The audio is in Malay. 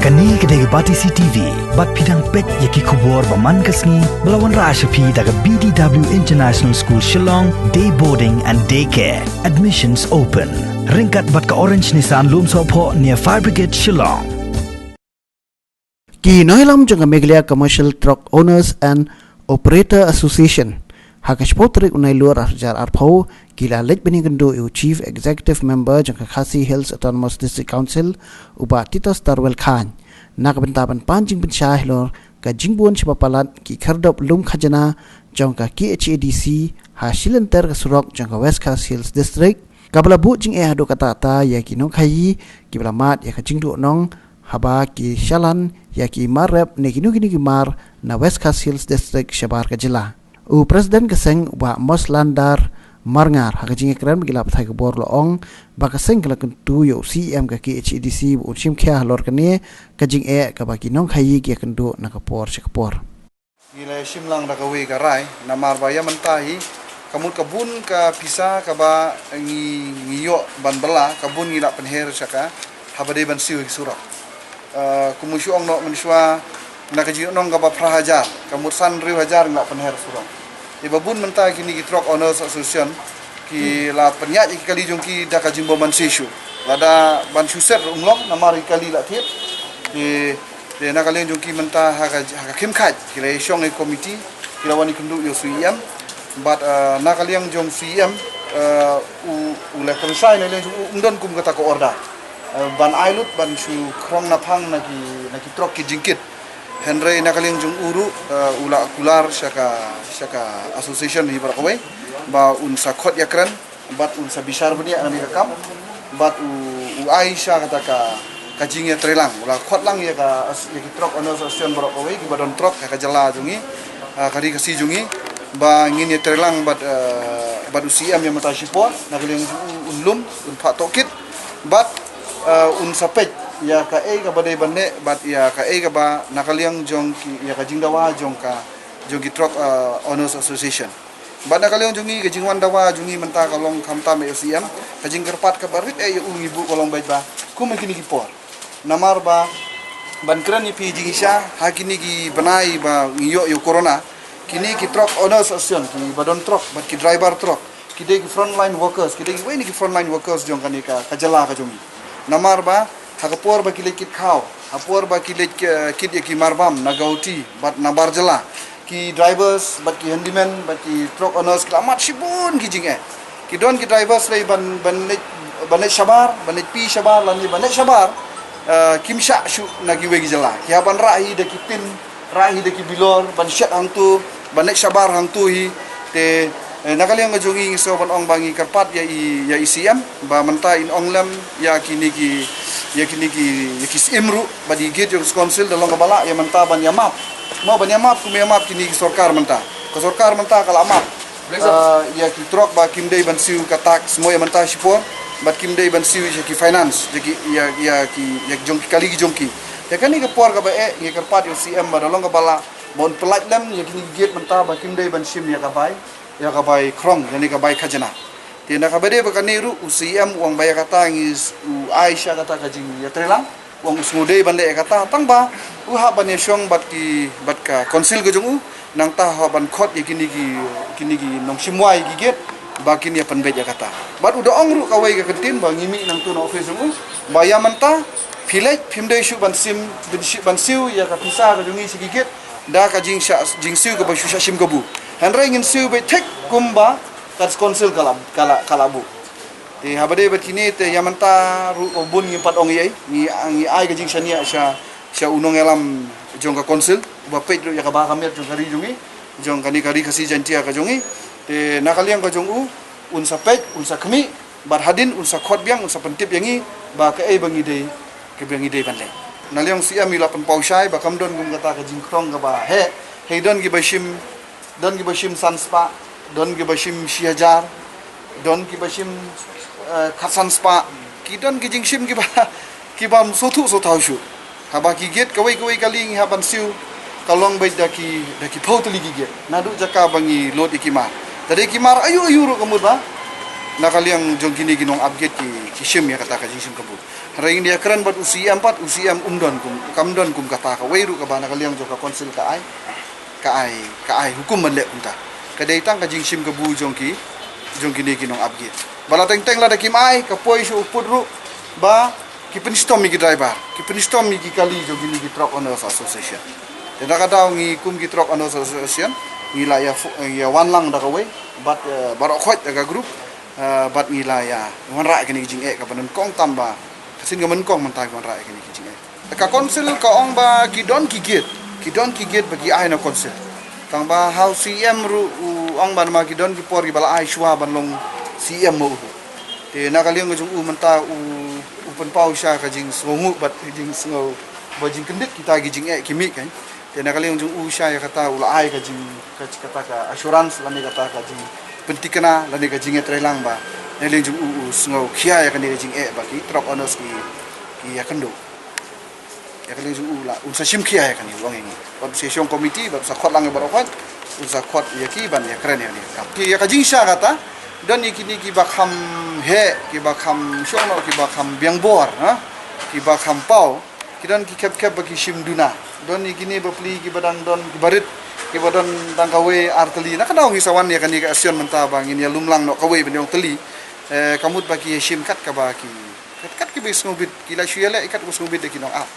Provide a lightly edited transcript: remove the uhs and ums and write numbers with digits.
Kani kedai bati CTV, bat pidang pet yaki kubur baman kasni, belawan Rashapi daga BDW International School Shillong, day boarding and daycare. Admissions open. Ringkat bat ka Orange Nissan Lumsopo near Fire Brigade Shillong. Ki Noilam Janga Meglia Commercial Truck Owners and Operator Association. Hakash potrik unai luar arjar arpau gila lej beningendo eu Chief Executive Member Janga Khasi Hills Autonomous District Council uba Titas Tarwel Khan nak bentaban panjing bensyah lor ka jingbuan sipapalat ki Khyrdop lum Khajna jangka Khadc hasilan ter ka surok jangka West Khasi Hills District kabla bu jing hado kata ta ya ki nong khayi ki blamat ya ka jingdu nong haba ki shalan ya ki marep ne kinu kini ki mar na West Khasi Hills District shabar ka jila u Presiden keseng wa Moslandar Marngar hakajing ekran gila pathai ke bor loong ba keseng kala kentu yo CM ka Khadc bu sim khya lor kane kajing ka ba ki nong khayi ki kendu na kapor sekapor gila simlang da kawe garai na marba ya mentahi kamut kabun ka pisa ka ba ngiyo ban bela kabun ngila penher saka habade ban siu surak kumusyu ong no menswa na kaji nong ka ba prahajar kamut san riu hajar ngila penher surak ibabun mentah kini ki Truck Owners Association ki la penyat ki kali jongki da kajing boman sishu lada ban suset umlok na mari kali la thiep di na kali jongki mentah ha kim khaj ki le shong e committee ki la wani kundu yo suiam but na kali yang jong suiam u le konsai ne le undon kum kata ko orda ban ailut ban su krong na phang na ki truck ki jingkit Henry nakaling jung uru ula kular syaka association hi barakawai ba unsa khot yakran bat unsa bisar bani ani rakam bat u Aisha kata ka jingya trelang ula khot lang ya ka ki truck owners association barakawai ki badon truck ka jala jungi kari kasi jungi ba ngin ya trelang bat usiam yang mata sipor nakaling unlum un pha tokit bat unsa pej ya ka ka badai banne bat ya ka ka ba nakaliang jong ki ya ka jingdawa jong ki Truck Owners Association bat nakaliang jongi ka jingwan dawa jongi menta kalong khamta me UCM ka jingkerpat ka barit ungi bu kolong bait ba kum kini ki por namar ba ban kran ni pi jingisha ha kini ki banai ba ngiyo yo corona kini ki Truck Owners Association ki badon truck bat ki driver truck ki de ki frontline workers ki de ki weni ki frontline workers jong kani ka jala ka jongi namar ba hakapor ba kilet kit khao hapor ba kilet kit ki marbam nagauti bat nabar jala ki drivers bat ki handyman bat ki truck owners klamat sibun ki jinge ki don ki drivers lay ban shabar ban pi shabar lan ban shabar kimsha shu nagi wegi jala ki ban rahi de ki pin rahi de ki bilor ban shat hangtu ban shabar hangtu hi te nakaliang ngajongi so ban ong bangi karpat ya ICM ba menta in onglam ya kini ki imru badi gate yung council dalong kabala ya menta ban yamap mau ban yamap kumyamap kini ki sorkar menta ko sorkar menta kala map ya ki truck ba kimdei ban siu katak semua ya menta sipor bat kimdei ban siu ki finance ya jongki kali ki jongki ya kani ka por ka ba ngi karpat yung CM ba dalong kabala bon pelat lam ya kini gate menta ba kimdei ban sim ya kabai krong yani kabai Khajna tina kabade bakaniru UCM uang bayar kata ngis Aisha kata kajing ya trelang uang usmude bande kata tangba ha ban yong bat ka konsil gejung nang ta ha ban khot kini ki nong simwai giget bakin ya panbe ya kata bat udah ongru kawai ka kentin ba ngimi nang tu no office baya manta filek phimde shu ban siu ya ka pisa ka jungi sigiget da ka jing siu ka ba shu sim gabu Henry ngin siu be tek kumba kat konsil kalabu ti habade batini te yamanta bun ngi pat ong yai ngi ai ka jing shania sha unong elam jong ka konsil ba pej ya ka ba kamer jong kari jungi jong kari kasi jantia ka jongi te nakaliang ka jong unsa pej unsa khmi bar hadin unsa khot biang unsa pentip yangi ba ka bangi dei banle naliang siam ila pen pausai ba kamdon gum kata ka jing krong ka ba he don gi bashim sanspa don ki bashim shihajar don ki bashim khasan spa ki don ki jingshim ki bam sotu so taushu haba ki get kawai kaling haban siu kalong bai da ki potli ki get nadu jaka bangi lot ikimar tadi kimar ayu ro kamut ba nakaliang jong kini ginong upgrade ki shim ya kata ka jing shim kabu hari ini dia keren bat usia 4 usia umdon kum kamdon kum kata ka weiru ka ba nakaliang jong ka konsil ka ai hukum manlek kunta kadai tang ka jing shim kabu jong kini ginong upgrade bala teng la da kim ai ka poi su upudru ba ki penistom mi driver ki penistom mi kali jong kini ki truck owners association dan kata ngi kum ki truck owners association ngila ya wan lang da ka wei bat barok khot da ka group bat ngila ya wan ra kini jing ka banan kong tamba kasin ga men kong man ta wan ra kini jing ka konsil ka ong ba ki don ki gate bagi ai na konsil tang ba how cm ru ong ban ma ki don ki por ki bala ai shwa ban long cm mo te na kaliang jung man ta pen pau sha ka jing songu bat jing sngo ba jing kendit kita gi jing kimi kan te na kaliang jung sha ya kata ula ai ka jing kata ka assurance lani kata ka jing pentikana lani ka jing trelang ba ne leng jung sngo khia ya ka ni jing ba ki truck owners ki ya kendo ya kaliang jung la sa shim khia ya ka ni wang ini ba session committee ba sa khot lang ba khot sa khot ya ki ban ya keren ya ni ki ya ka jing sha kata dan ikini ki bakham he ki bakham shono ki bakham biang bor ha ki bakham pau ki dan ki kep bagi shim duna don ikini bapli ki badang don ki barit ki badon dang kawe arteli na kadang isawan ya kan ni ka asion menta bangin ya lumlang no kawe benyong teli kamut bagi shim kat ka ba ki kat ki bis ngobit ki la shuyele ikat us ngobit de ki nong ap